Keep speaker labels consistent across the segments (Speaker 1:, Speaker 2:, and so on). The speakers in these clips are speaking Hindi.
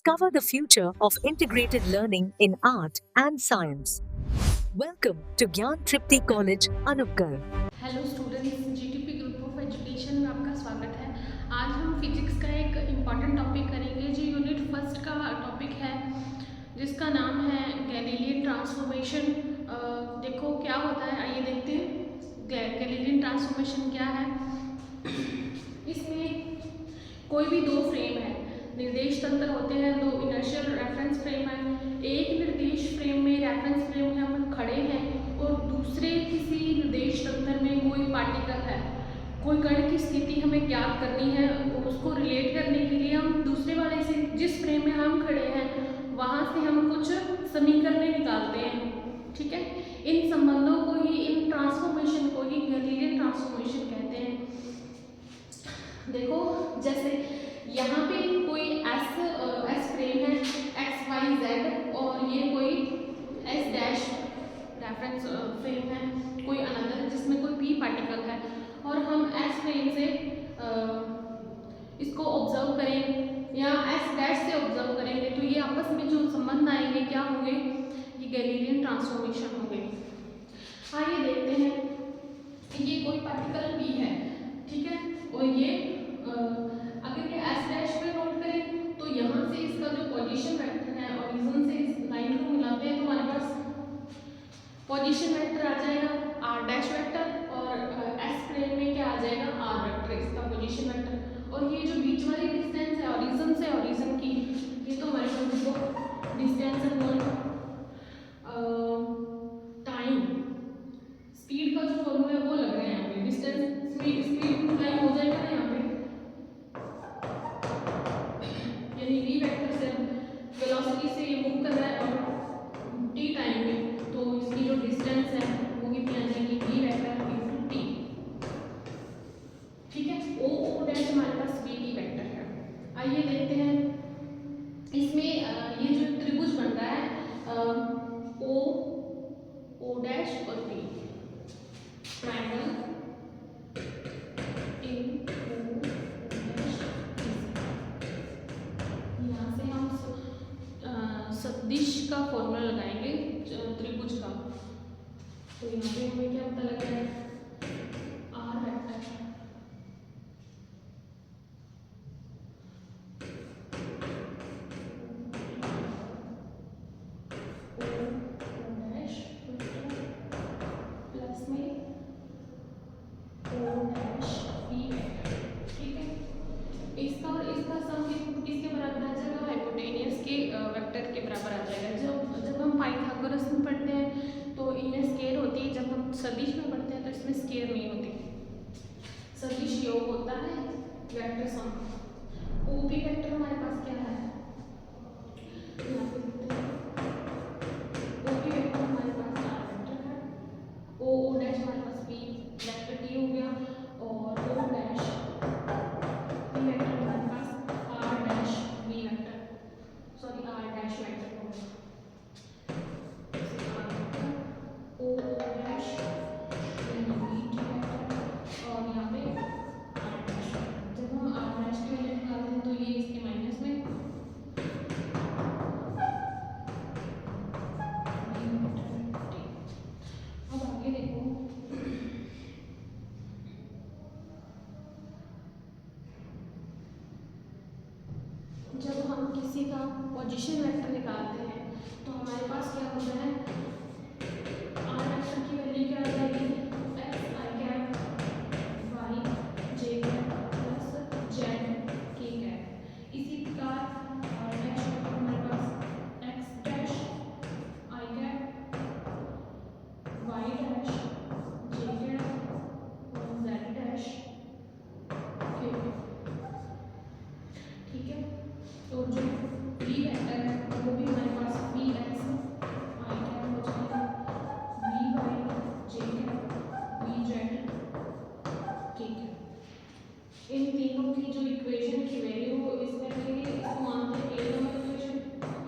Speaker 1: discover the future of integrated learning in art and science. Welcome to Gyan Tripti College, Anupkar.
Speaker 2: Hello students, GTP group of education में आपका स्वागत है। आज हम फिजिक्स का एक इम्पॉर्टेंट टॉपिक करेंगे जो यूनिट फर्स्ट का टॉपिक है, जिसका नाम है गैलीलियन ट्रांसफॉर्मेशन। देखो क्या होता है, आइए देखते हैं गैलीलियन ट्रांसफॉर्मेशन क्या है। इसमें कोई भी दो फ्रेम है, निर्देश तंत्र होते हैं, दो इनर्शियल रेफरेंस फ्रेम है। एक निर्देश फ्रेम में रेफरेंस फ्रेम में हम खड़े हैं और दूसरे किसी निर्देश तंत्र में कोई पार्टिकल है, कोई कण की स्थिति हमें ज्ञात करनी है। उसको रिलेट करने के लिए हम दूसरे वाले से, जिस फ्रेम में हम खड़े हैं वहाँ से हम कुछ समीकरण निकालते हैं। ठीक है, इन संबंधों को ही, इन ट्रांसफॉर्मेशन को ही गैलीलियन ट्रांसफॉर्मेशन कहते हैं। देखो जैसे यहाँ पे कोई एस फ्रेम है, एक्स वाई जेड, और ये कोई एस डैश रेफरेंस फ्रेम है, कोई अनदर जिसमें कोई पी पार्टिकल है, और हम एस फ्रेम से इसको ऑब्जर्व करें या एस डैश से ऑब्जर्व करेंगे तो ये आपस में जो संबंध आएंगे क्या होंगे, ये गैलीलियन ट्रांसफॉर्मेशन होंगे। आइए देखते हैं, ये कोई पार्टिकल पी है, ठीक है, और ये अगर ये एस डैश पे नोट करें तो यहाँ से इसका जो पोजीशन वेक्टर है, ओरिजिन से इस लाइन को मिलाते हैं तो हमारे पास पोजीशन वेक्टर आ जाएगा आर डैश वेक्टर, और एस प्लेन में क्या आ जाएगा, आर वेक्टर, इसका पोजीशन वेक्टर। और ये जो बीच वाली डिस्टेंस है ओरिजिन से ओरिजिन की, ये तो हमारे पास देखो डिस्टेंस है टाइम स्पीड का जो फॉर्मूला है वो लग रहा है यहाँ पे, डिस्टेंस स्पीड टाइम हो जाएगा ना यहाँ पे, यानी वी वेक्टर से वेलोसिटी से ये मूव कर रहा है और टी टाइम में, तो इसकी जो डिस्टेंस है वो कितनी आ जाएगी, वी वेक्टर इनटू टी। ठीक है, ओ डैश हमारे पास वी टी वेक्टर है। आइए देखते हैं इसमें ये जो त्रिभुज बन रहा है ओ डैश और पी, ट्रायंगल इन यहाँ से हम सदिश का फॉर्मूला लगाएंगे त्रिभुज का, तो यहाँ पे हमें क्या पता लग रहा है, आर वेक्टर डैश प्लस में ओ डैश पी वेक्टर। ठीक है, इसका और इसका सम किसके बराबर आ जाएगा, हाइपोटेनियस के वेक्टर के बराबर आ जाएगा। जब हम पाइथागोरस में पढ़ते हैं तो इनमें स्केयर होती है, जब हम सदिश में पढ़ते हैं तो इसमें स्केयर नहीं होती। सदिश योग होता है vector sum. O P vector हमारे पास क्या है, यहाँ पे लिखते हैं ओ पी वेक्टर हमारे पास आर वेक्टर है, ओ डैश हमारे पास पी वेक्टर टी हो गया, और ओ डैश पी वेक्टर हमारे पास R dash V vector, sorry R dash vector हो गया, ओ डैश यानी वी टी वेक्टर, और यहाँ पे आर डैश। जब हम आर डैश की वैल्यू निकालते हैं तो ये इसके माइनस में वी वेक्टर टी। अब आगे देखो, जब हम किसी का पोजीशन वेक्टर निकालते हैं तो हमारे पास क्या होता है, आर वेक्टर की वैल्यू क्या आ जाएगी, X I cap Y J cap plus Z K cap. इसी प्रकार आर डैश वेक्टर हमारे पास X dash I cap Y dash J cap और जेड डैश के कैप। ठीक है, तो जो वी वेक्टर है वो भी हमारे पास वी एक्स आई कैप हो जाएगा, V Y J cap V Z K cap. इन तीनों की जो इक्वेशन की वैल्यू हो इसमें रखेंगे, इसको मानते हैं एक नंबर इक्वेशन,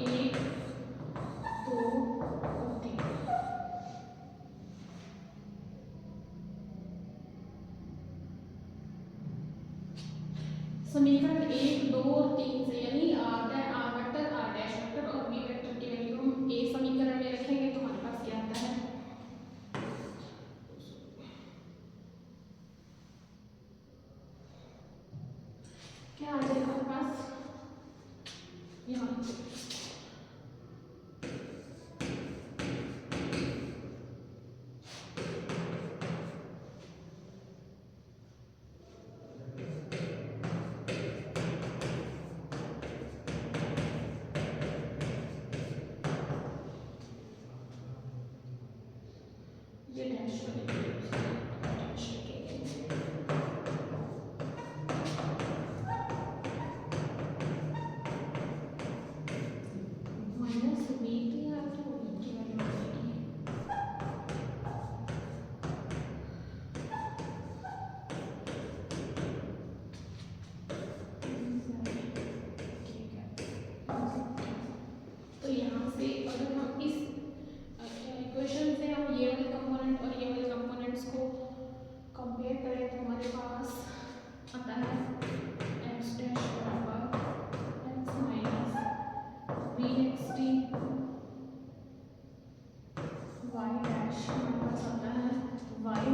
Speaker 2: एक दो और तीन। समीकरण एक दो और तीन से, यानी आर वेक्टर यहाँ ये डैश डैश माइनस बी की या तो ई की वैल्यू आएगी। ठीक है, तो यहाँ से अगर हम इस इक्वेशन से हम ये वाले कंपोनेंट और ये वाले कंपोनेंट्स को कंपेयर करें तो हमारे पास आता है एक्स डैश बराबर X minus B X T, Y dash हमारे पास आता है वाई